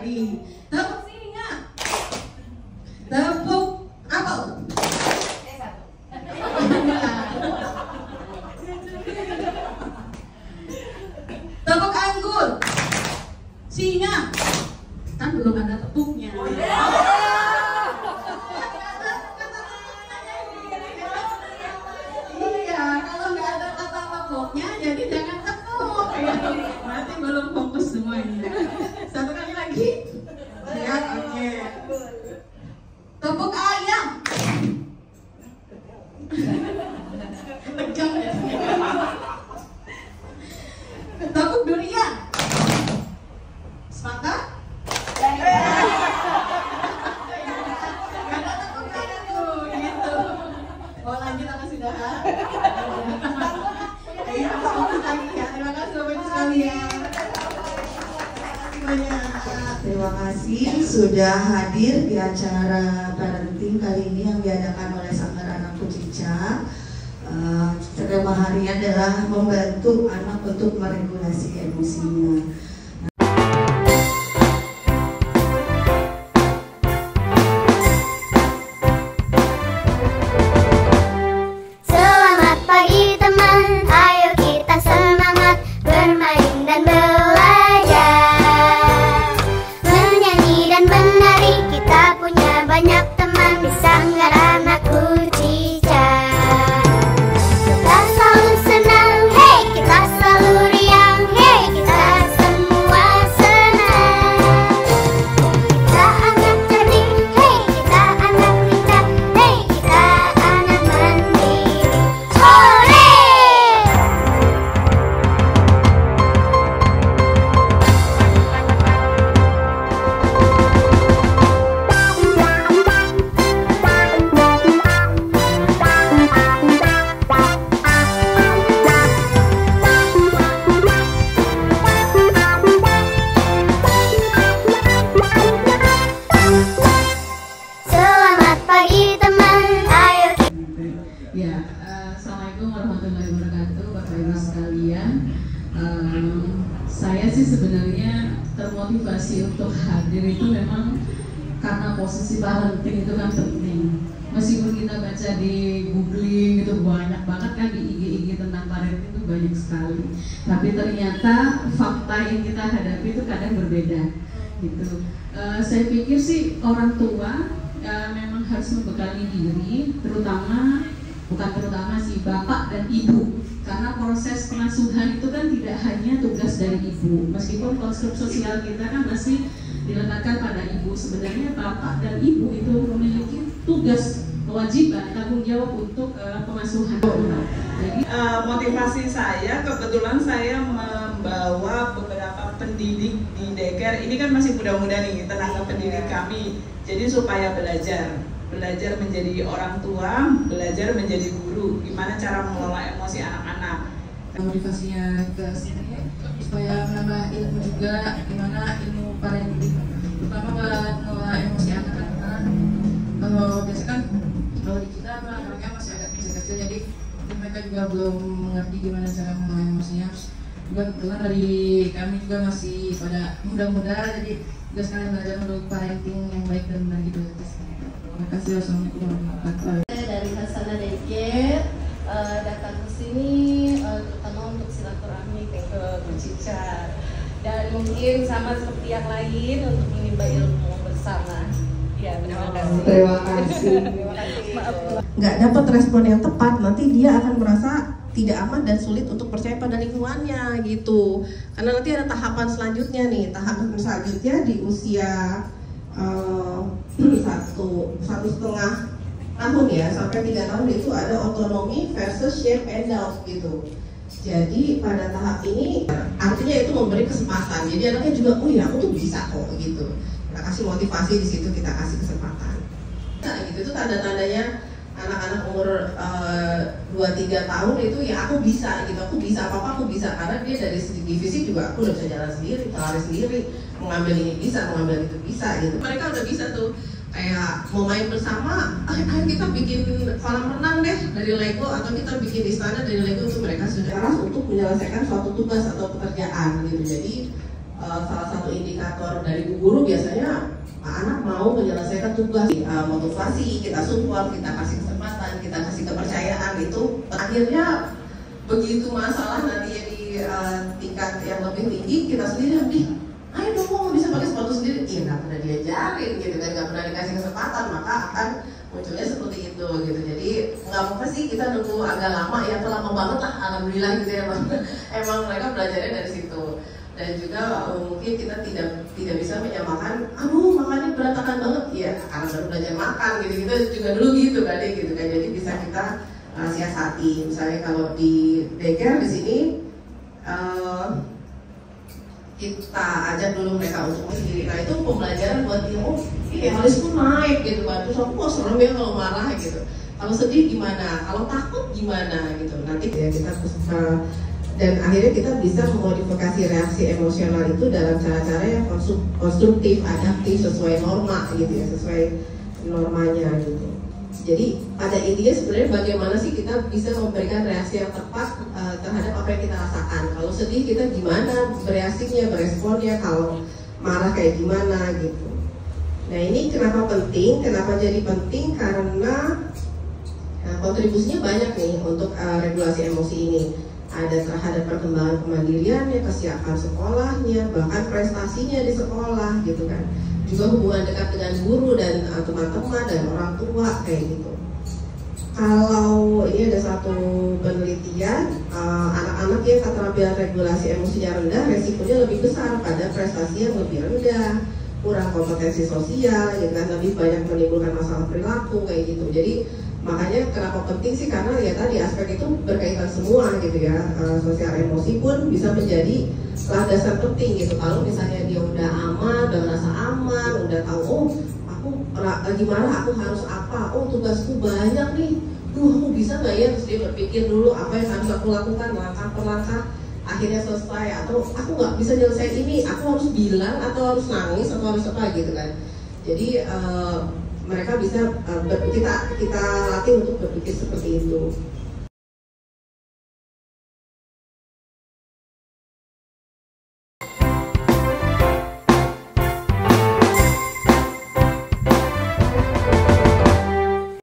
lagi. Tepuk singa. Tepuk apel. Tepuk anggur. Singa. Kan belum ada tepuknya. Iya, kalau nggak ada kata tepuknya, jadi jangan tepuk. Berarti belum fokus semuanya. Satu kali lagi. Siap, oke. Tepuk ayam. Tegang ya. Tepuk durian. Sepakat? Karena tepuk tuh, gitu. Oh lanjut apa sudah? Iya, fokus lagi ya. Terima kasih Bapak Ibu sekalian. Terima kasih sudah hadir di acara parenting kali ini yang diadakan oleh Sanggar Anak Kucica. Tema hari adalah membantu anak untuk meregulasi emosinya. Selamat pagi teman, ayo kita semangat bermain dan belajar. Menyanyi dan menari, kita punya banyak teman di Sanggar Anak Kucica. Kita selalu senang, hey, kita selalu riang, hey, kita semua senang. Kita anak cerdik, hey, kita anak pintar, hey, kita anak mandiri. Hore! Selamat pagi teman, ayo Ya, Assalamualaikum warahmatullahi wabarakatuh, Bapak Ibu sekalian. Saya sih sebenarnya termotivasi untuk hadir itu memang karena posisi parenting itu kan penting. Meskipun kita baca di googling itu banyak banget kan, di IG tentang parenting itu banyak sekali. Tapi ternyata fakta yang kita hadapi itu kadang berbeda, gitu. Saya pikir sih orang tua memang harus membekali diri, bukan terutama sih bapak dan ibu, karena proses pengasuhan itu kan tidak hanya tugas dari ibu, meskipun konstruk sosial kita kan masih diletakkan pada ibu. Sebenarnya bapak dan ibu itu memiliki tugas, kewajiban, tanggung jawab untuk pengasuhan. Jadi motivasi saya, kebetulan saya membawa beberapa pendidik di daycare. Ini kan masih muda-muda nih tenaga pendidik kami. Jadi supaya belajar menjadi orang tua, belajar menjadi guru, gimana cara mengelola emosi anak-anak. Motivasinya ke sini supaya menambah ilmu juga, gimana ilmu parenting, terutama buat mengelola emosi anak-anak. Kalau biasa kan kalau di kita anaknya masih agak kecil-kecil, jadi mereka juga belum mengerti gimana cara mengelola emosinya. Juga kebetulan dari kami juga masih pada muda-muda, jadi juga sekalian belajar untuk parenting yang baik dan benar gitu. Terima kasih. Wassalamualaikum warahmatullahi wabarakatuh. Dari Hasana Daycare datang ke sini terutama untuk silaturahmi ke Kucica, dan mungkin sama seperti yang lain untuk menimba ilmu bersama. Ya, terima kasih. Terima kasih. Terima kasih. Maaf. Nggak dapat respon yang tepat, nanti dia akan merasa tidak aman dan sulit untuk percaya pada lingkungannya gitu. Karena nanti ada tahapan selanjutnya nih, tahapan selanjutnya di usia 1,5 tahun ya sampai 3 tahun itu ada otonomi versus shape and doubt gitu. Jadi pada tahap ini artinya itu memberi kesempatan. Jadi anaknya juga, oh ya aku tuh bisa kok gitu. Kita kasih motivasi di situ, kita kasih kesempatan. Nah gitu itu tanda-tandanya anak-anak umur 2-3 tahun itu ya aku bisa gitu, aku bisa apa-apa aku bisa, karena dia dari segi fisik juga aku udah bisa jalan sendiri, lari sendiri, mengambil ini bisa, mengambil itu bisa gitu. Mereka udah bisa tuh kayak mau main bersama, ayo kita bikin kolam renang deh dari Lego, atau kita bikin istana dari Lego, itu mereka sudah keras untuk menyelesaikan suatu tugas atau pekerjaan gitu. Jadi salah satu indikator dari guru biasanya anak mau menyelesaikan tugas, motivasi, kita support, kita kasih kesempatan, kita kasih kepercayaan, itu akhirnya begitu masalah nanti di tingkat yang lebih tinggi, kita sendiri lebih ayo dong mau bisa pakai sepatu sendiri, iya nggak pernah diajarin gitu kan, nggak pernah dikasih kesempatan, maka akan munculnya seperti itu gitu. Jadi nggak apa sih kita nunggu agak lama ya, atau lama banget lah, alhamdulillah gitu ya emang mereka belajarnya dari situ. Dan juga mungkin kita tidak bisa menyamakan, aduh makannya berantakan banget ya karena baru belajar makan gitu, kita juga dulu gitu kan ya gitu kan. Jadi bisa kita siasati, misalnya kalau di daycare di sini kita ajak dulu mereka untuk sendiri. Nah itu pembelajaran buat dia, oh harus pun naik gitu kan. Terus aku serem ya kalau marah gitu. Kalau sedih gimana? Kalau takut gimana gitu. Nanti ya kita dan akhirnya kita bisa memodifikasi reaksi emosional itu dalam cara-cara yang konstruktif, adaptif, sesuai norma gitu ya, sesuai normanya gitu. Jadi pada intinya sebenarnya bagaimana sih kita bisa memberikan reaksi yang tepat terhadap apa yang kita rasakan. Kalau sedih kita gimana bereaksinya, beresponnya, kalau marah kayak gimana gitu. Nah ini kenapa penting, kenapa jadi penting, karena kontribusinya banyak nih untuk regulasi emosi ini. Ada terhadap perkembangan kemandiriannya, kesiapan sekolahnya, bahkan prestasinya di sekolah gitu kan. Juga hubungan dekat dengan guru dan teman-teman dan orang tua kayak gitu. Kalau ini ada satu penelitian, anak-anak yang keterampilan regulasi emosinya rendah, resikonya lebih besar pada prestasi yang lebih rendah, kurang kompetensi sosial, ya kan, lebih banyak menimbulkan masalah perilaku kayak gitu. Jadi makanya kenapa penting sih, karena ya tadi aspek itu berkaitan semua gitu ya. Sosial emosi pun bisa menjadi landasan penting gitu. Kalau misalnya dia udah aman, udah merasa aman, udah tahu oh aku lagi marah, aku harus apa, oh tugasku banyak nih, aku bisa nggak ya, terus dia berpikir dulu apa yang harus aku lakukan langkah per langkah, akhirnya selesai. Atau aku nggak bisa nyelesain ini, aku harus bilang atau harus nangis atau harus apa gitu kan. Jadi mereka bisa kita latih untuk berpikir seperti itu.